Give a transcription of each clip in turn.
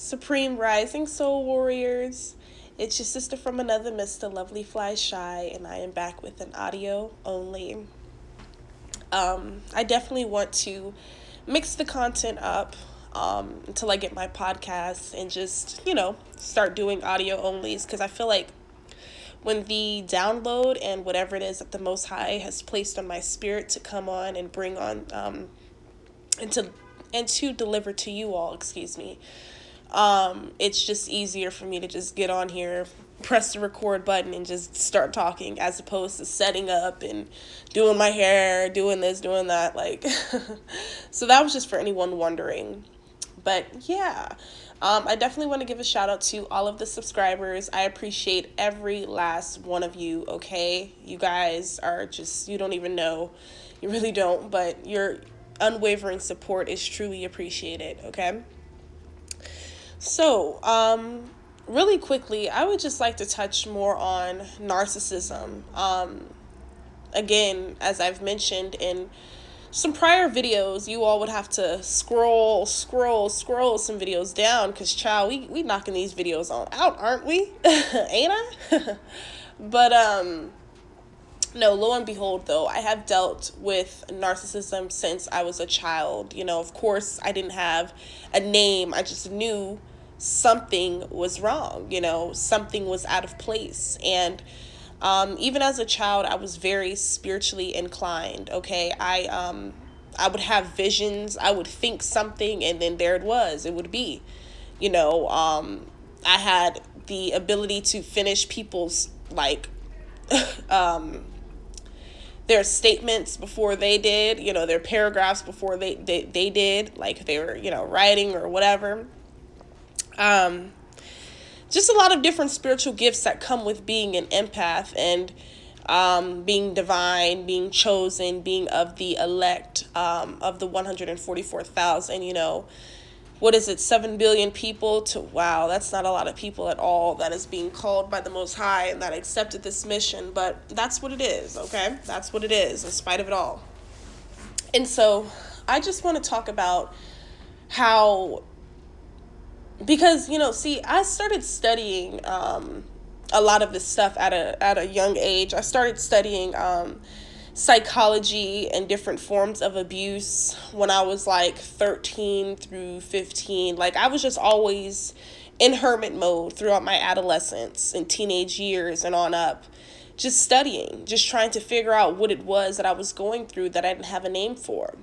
Supreme Rising Soul Warriors. It's your sister from another Mr. Lovely Fly Shy, and I am back with an audio only. I definitely want to mix the content up until I get my podcast and just, start doing audio onlys because I feel like when the download and whatever it is that the Most High has placed on my spirit to come on and bring on and to deliver to you all, excuse me, it's just easier for me to just get on here, press the record button, and just start talking as opposed to setting up and doing my hair, doing this, doing that. Like, so that was just for anyone wondering. But yeah, I definitely want to give a shout out to all of the subscribers. I appreciate every last one of you, okay? You guys are just, you don't even know. You really don't, but your unwavering support is truly appreciated, okay? So, really quickly, I would just like to touch more on narcissism. Again, as I've mentioned in some prior videos, you all would have to scroll some videos down because, child, we knocking these videos on out, aren't we? Ain't I? But, no, lo and behold, though, I have dealt with narcissism since I was a child. Of course, I didn't have a name. I just knew something was wrong. Something was out of place. And even as a child, I was very spiritually inclined. Okay, I would have visions. I would think something, and then there it was. It would be, I had the ability to finish people's their statements before they did, their paragraphs before they did, like they were, writing or whatever. Just a lot of different spiritual gifts that come with being an empath and being divine, being chosen, being of the elect, of the 144,000, what is it, 7 billion people to, wow, that's not a lot of people at all that is being called by the Most High and that accepted this mission, but that's what it is, okay? That's what it is, in spite of it all. And so I just want to talk about how, because, I started studying a lot of this stuff at a young age. I started studying psychology and different forms of abuse when I was like 13 through 15. Like, I was just always in hermit mode throughout my adolescence and teenage years and on up, just studying, just trying to figure out what it was that I was going through that I didn't have a name for.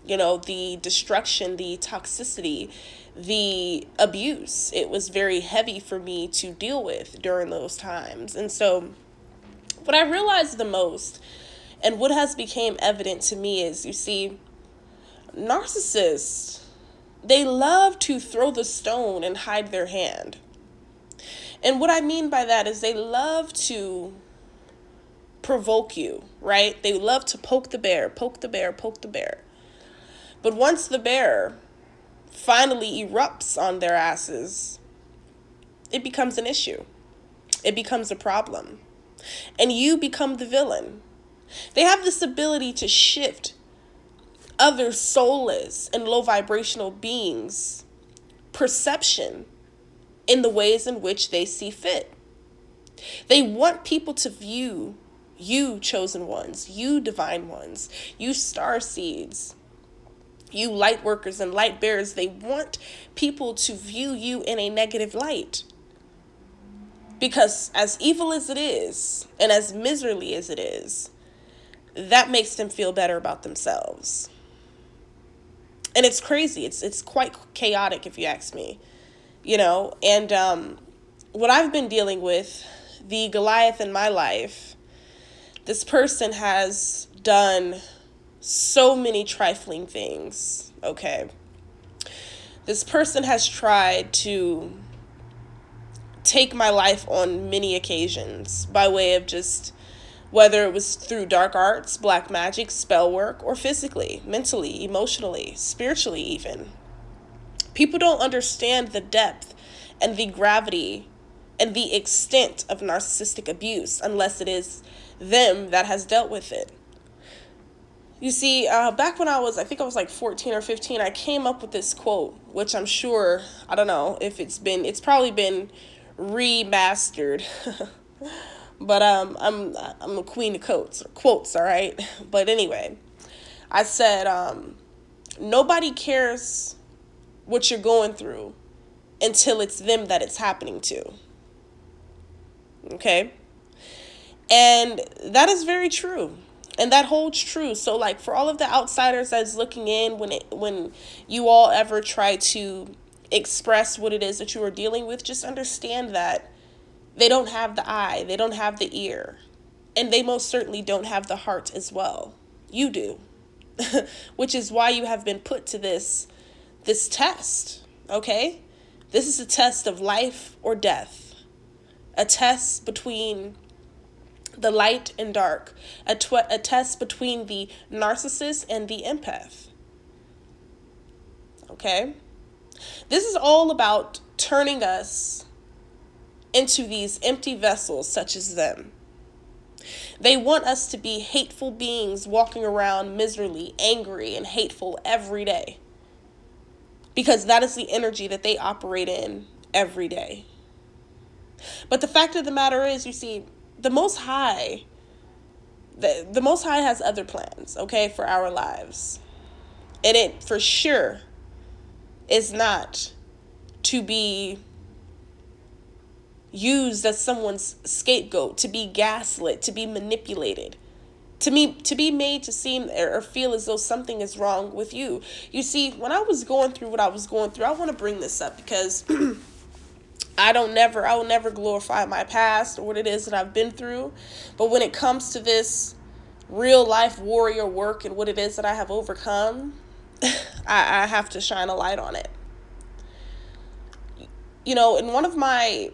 The destruction, the toxicity, the abuse. It was very heavy for me to deal with during those times. And so what I realized the most and what has become evident to me is, you see, narcissists, they love to throw the stone and hide their hand. And what I mean by that is they love to provoke you, right? They love to poke the bear. But once the bear finally erupts on their asses, it becomes an issue. It becomes a problem. And you become the villain. They have this ability to shift other soulless and low vibrational beings' perception in the ways in which they see fit. They want people to view you chosen ones, you divine ones, you star seeds, you light workers and light bearers. They want people to view you in a negative light. Because as evil as it is, and as miserly as it is, that makes them feel better about themselves. And it's crazy. It's quite chaotic, if you ask me. And what I've been dealing with, the Goliath in my life, this person has done so many trifling things, okay? This person has tried to take my life on many occasions by way of just, whether it was through dark arts, black magic, spell work, or physically, mentally, emotionally, spiritually even. People don't understand the depth and the gravity and the extent of narcissistic abuse unless it is them that has dealt with it. You see, back when I think I was like 14 or 15, I came up with this quote, which I'm sure, I don't know if it's probably been remastered. But I'm a queen of quotes, all right? But anyway, I said, nobody cares what you're going through until it's them that it's happening to. Okay? And that is very true. And that holds true. So like for all of the outsiders that's looking in when you all ever try to express what it is that you are dealing with, just understand that they don't have the eye, they don't have the ear, and they most certainly don't have the heart as well. You do. Which is why you have been put to this test, okay? This is a test of life or death. A test between the light and dark, a test between the narcissist and the empath. Okay? This is all about turning us into these empty vessels such as them. They want us to be hateful beings walking around miserably, angry, and hateful every day. Because that is the energy that they operate in every day. But the fact of the matter is, you see, the Most High, the Most High has other plans, okay, for our lives. And it for sure is not to be used as someone's scapegoat, to be gaslit, to be manipulated, to be made to seem or feel as though something is wrong with you. You see, when I was going through what I was going through, I want to bring this up because I will never glorify my past or what it is that I've been through. But when it comes to this real life warrior work and what it is that I have overcome, I have to shine a light on it. You know, in one of my,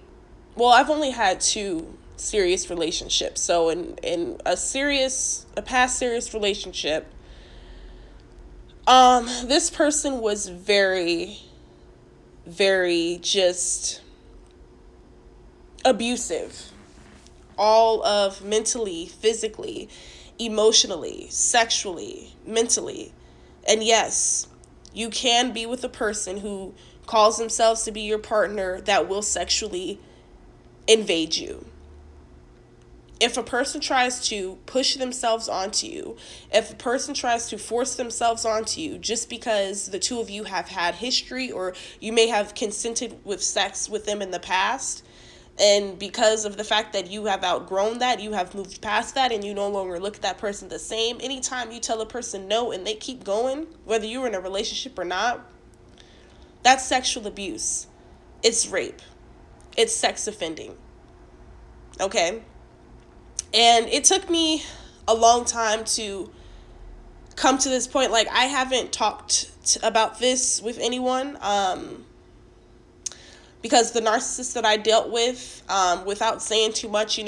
well, I've only had 2 serious relationships. So in a past serious relationship, this person was very, very just abusive, all of mentally, physically, emotionally, sexually, mentally. And yes, you can be with a person who calls themselves to be your partner that will sexually invade you. If a person tries to push themselves onto you, if a person tries to force themselves onto you just because the two of you have had history or you may have consented with sex with them in the past, and because of the fact that you have outgrown that, you have moved past that, and you no longer look at that person the same, anytime you tell a person no and they keep going, whether you're in a relationship or not, that's sexual abuse. It's rape. It's sex offending. Okay? And it took me a long time to come to this point. Like, I haven't talked about this with anyone, because the narcissist that I dealt with, without saying too much,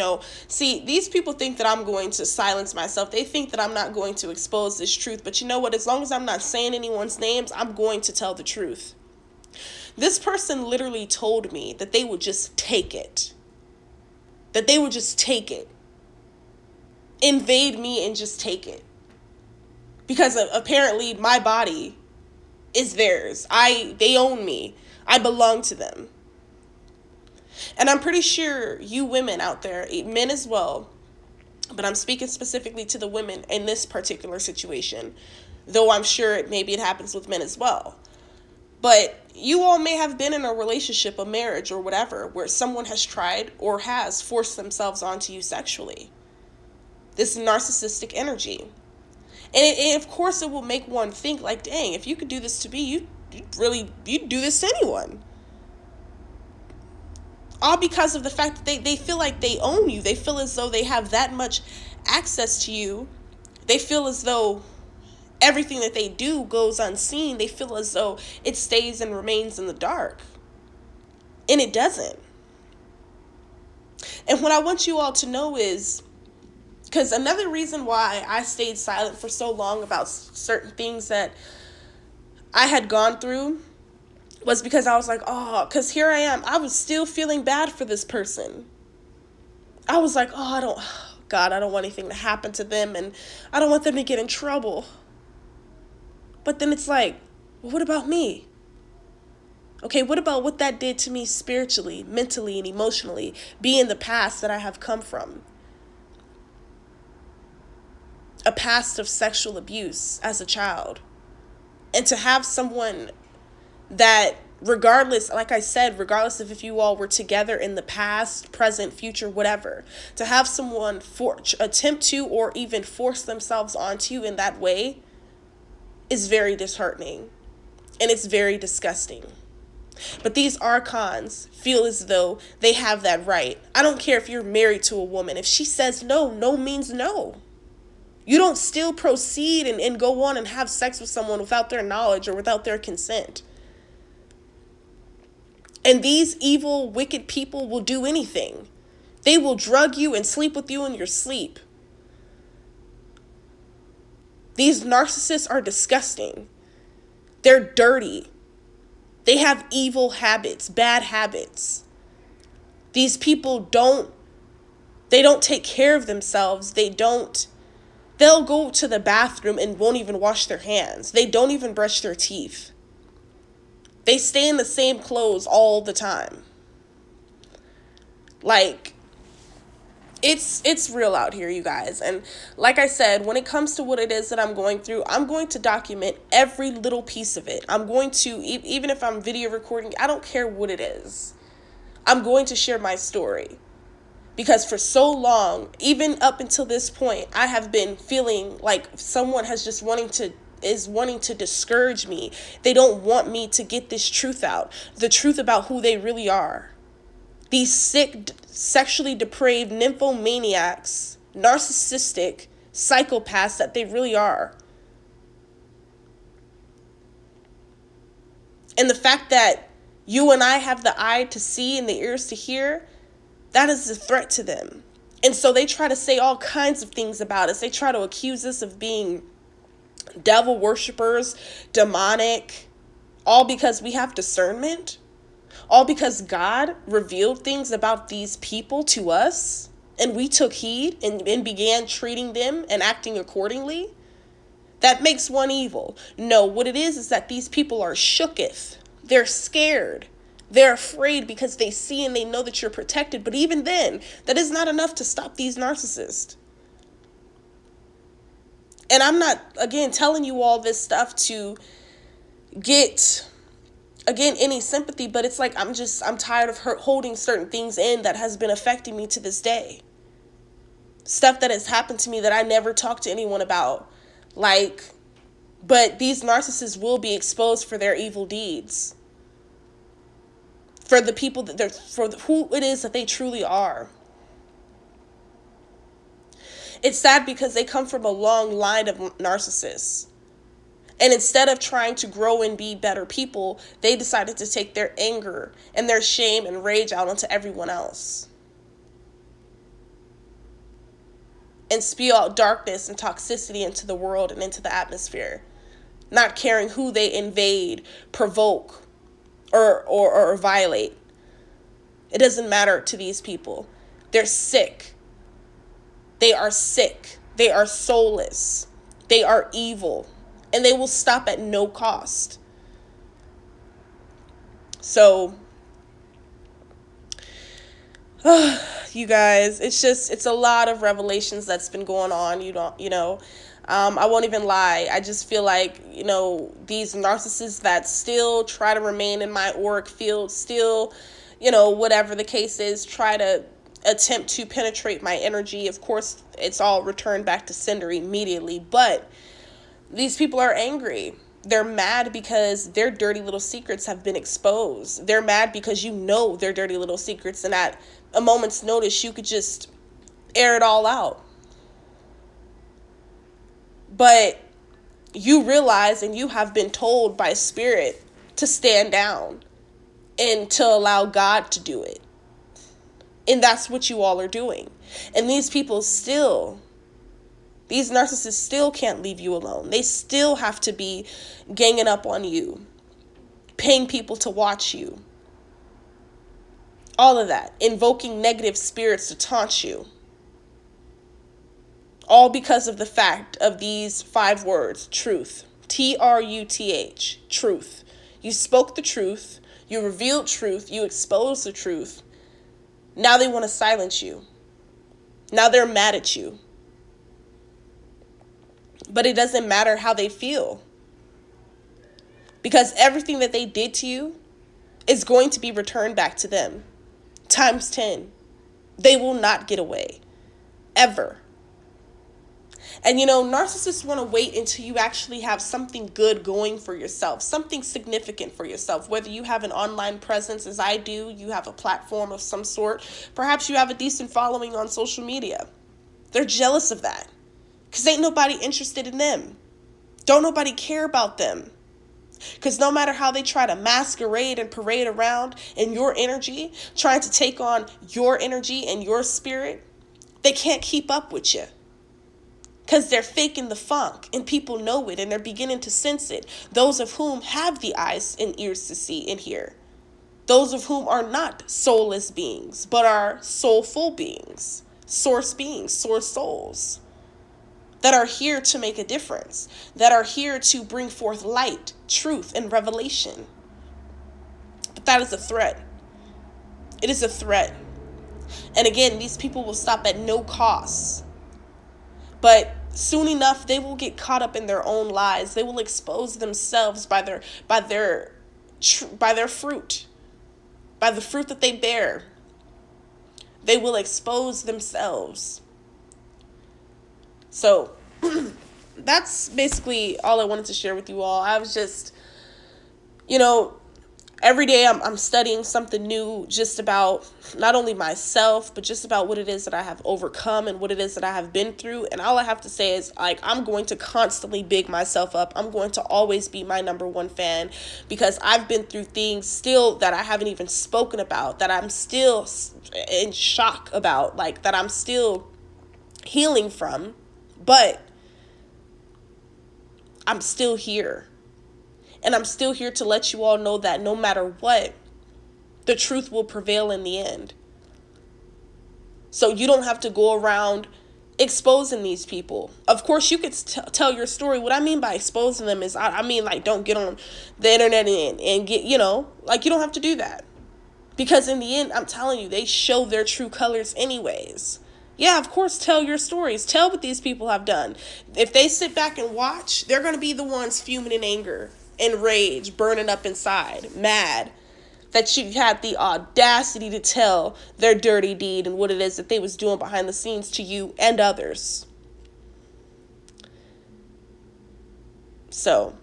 see, these people think that I'm going to silence myself. They think that I'm not going to expose this truth. But you know what? As long as I'm not saying anyone's names, I'm going to tell the truth. This person literally told me that they would just take it. That they would just take it. Invade me and just take it. Because apparently my body is theirs. They own me. I belong to them. And I'm pretty sure you women out there, men as well, but I'm speaking specifically to the women in this particular situation, though I'm sure maybe it happens with men as well. But you all may have been in a relationship, a marriage, or whatever, where someone has tried or has forced themselves onto you sexually. This narcissistic energy. And of course it will make one think like, dang, if you could do this to me, you'd do this to anyone. All because of the fact that they feel like they own you. They feel as though they have that much access to you. They feel as though everything that they do goes unseen. They feel as though it stays and remains in the dark. And it doesn't. And what I want you all to know is, because another reason why I stayed silent for so long about certain things that I had gone through was because I was like, because here I am. I was still feeling bad for this person. I was like, God, I don't want anything to happen to them, and I don't want them to get in trouble. But then it's like, well, what about me? Okay, what about what that did to me spiritually, mentally, and emotionally, being the past that I have come from? A past of sexual abuse as a child. And to have someone that, regardless, like I said, regardless of if you all were together in the past, present, future, whatever, to have someone attempt to or even force themselves onto you in that way is very disheartening. And it's very disgusting. But these archons feel as though they have that right. I don't care if you're married to a woman. If she says no, no means no. You don't still proceed and go on and have sex with someone without their knowledge or without their consent. And these evil, wicked people will do anything. They will drug you and sleep with you in your sleep. These narcissists are disgusting. They're dirty. They have evil habits, bad habits. These people don't take care of themselves. They'll go to the bathroom and won't even wash their hands. They don't even brush their teeth. They stay in the same clothes all the time. Like, it's real out here, you guys. And like I said, when it comes to what it is that I'm going through, I'm going to document every little piece of it. I'm going to, even if I'm video recording, I don't care what it is. I'm going to share my story. Because for so long, even up until this point, I have been feeling like someone is wanting to discourage me. They don't want me to get this truth out. The truth about who they really are. These sick, sexually depraved nymphomaniacs, narcissistic psychopaths that they really are. And the fact that you and I have the eye to see and the ears to hear, that is a threat to them. And so they try to say all kinds of things about us. They try to accuse us of being devil worshipers, demonic, all because we have discernment, all because God revealed things about these people to us, and we took heed and began treating them and acting accordingly. That makes one evil. No, what it is that these people are shooketh. They're scared. They're afraid because they see and they know that you're protected. But even then, that is not enough to stop these narcissists. And I'm not, again, telling you all this stuff to get, again, any sympathy. But it's like I'm tired of holding certain things in that has been affecting me to this day. Stuff that has happened to me that I never talked to anyone about. But these narcissists will be exposed for their evil deeds. For the people for who it is that they truly are. It's sad because they come from a long line of narcissists. And instead of trying to grow and be better people, they decided to take their anger and their shame and rage out onto everyone else. And spew out darkness and toxicity into the world and into the atmosphere. Not caring who they invade, provoke, or violate. It doesn't matter to these people. They're sick. They are sick. They are soulless. They are evil. And they will stop at no cost. So, you guys, it's a lot of revelations that's been going on. I won't even lie. I just feel like, these narcissists that still try to remain in my auric field, still, whatever the case is, try to attempt to penetrate my energy. Of course, it's all returned back to sender immediately. But these people are angry. They're mad because their dirty little secrets have been exposed. They're mad because their dirty little secrets, and at a moment's notice, you could just air it all out. But you realize and you have been told by spirit to stand down and to allow God to do it. And that's what you all are doing. And these narcissists still can't leave you alone. They still have to be ganging up on you, paying people to watch you. All of that, invoking negative spirits to taunt you. All because of the fact of these 5 words: truth. Truth. Truth. You spoke the truth. You revealed truth. You exposed the truth. Now they want to silence you. Now they're mad at you. But it doesn't matter how they feel, because everything that they did to you is going to be returned back to them times 10. They will not get away. Ever. And narcissists want to wait until you actually have something good going for yourself, something significant for yourself. Whether you have an online presence, as I do, you have a platform of some sort, perhaps you have a decent following on social media. They're jealous of that, because ain't nobody interested in them. Don't nobody care about them. Because no matter how they try to masquerade and parade around in your energy, trying to take on your energy and your spirit, they can't keep up with you. Because they're faking the funk, and people know it, and they're beginning to sense it. Those of whom have the eyes and ears to see and hear. Those of whom are not soulless beings, but are soulful beings, source souls, that are here to make a difference, that are here to bring forth light, truth, and revelation. But that is a threat. It is a threat. And again, these people will stop at no cost. But soon enough, they will get caught up in their own lies. They will expose themselves by their fruit, by the fruit that they bear. They will expose themselves. So that's basically all I wanted to share with you all. I was just, every day I'm studying something new, just about not only myself, but just about what it is that I have overcome and what it is that I have been through. And all I have to say is, I'm going to constantly big myself up. I'm going to always be my number one fan, because I've been through things still that I haven't even spoken about, that I'm still in shock about, that I'm still healing from. But I'm still here. And I'm still here to let you all know that no matter what, the truth will prevail in the end. So you don't have to go around exposing these people. Of course, you could tell your story. What I mean by exposing them is, I mean, don't get on the internet and get, you don't have to do that. Because in the end, I'm telling you, they show their true colors anyways. Yeah, of course, tell your stories. Tell what these people have done. If they sit back and watch, they're going to be the ones fuming in anger and rage, burning up inside, mad that you had the audacity to tell their dirty deed and what it is that they was doing behind the scenes to you and others. So,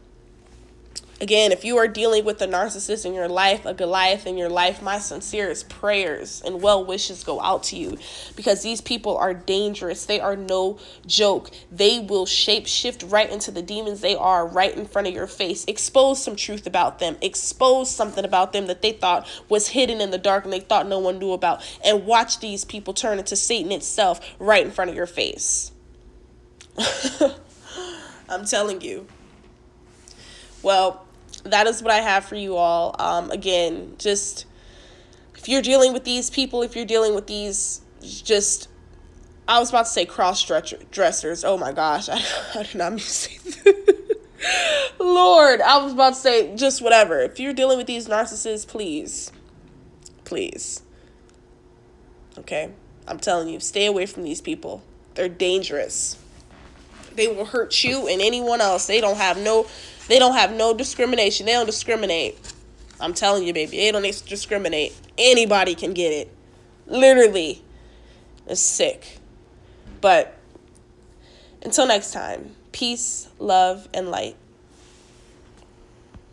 again, if you are dealing with a narcissist in your life, a Goliath in your life, my sincerest prayers and well wishes go out to you, because these people are dangerous. They are no joke. They will shape shift right into the demons they are right in front of your face. Expose some truth about them. Expose something about them that they thought was hidden in the dark and they thought no one knew about. And watch these people turn into Satan itself right in front of your face. I'm telling you. Well, that is what I have for you all. Again, just if you're dealing with these people, if you're dealing with these, I was about to say cross-dressers. Oh my gosh, I did not mean to say that. Lord, I was about to say just whatever. If you're dealing with these narcissists, please. Okay? I'm telling you, stay away from these people. They're dangerous. They will hurt you and anyone else. They don't have no discrimination. They don't discriminate. I'm telling you, baby, they don't discriminate. Anybody can get it. Literally. It's sick. But until next time, peace, love, and light.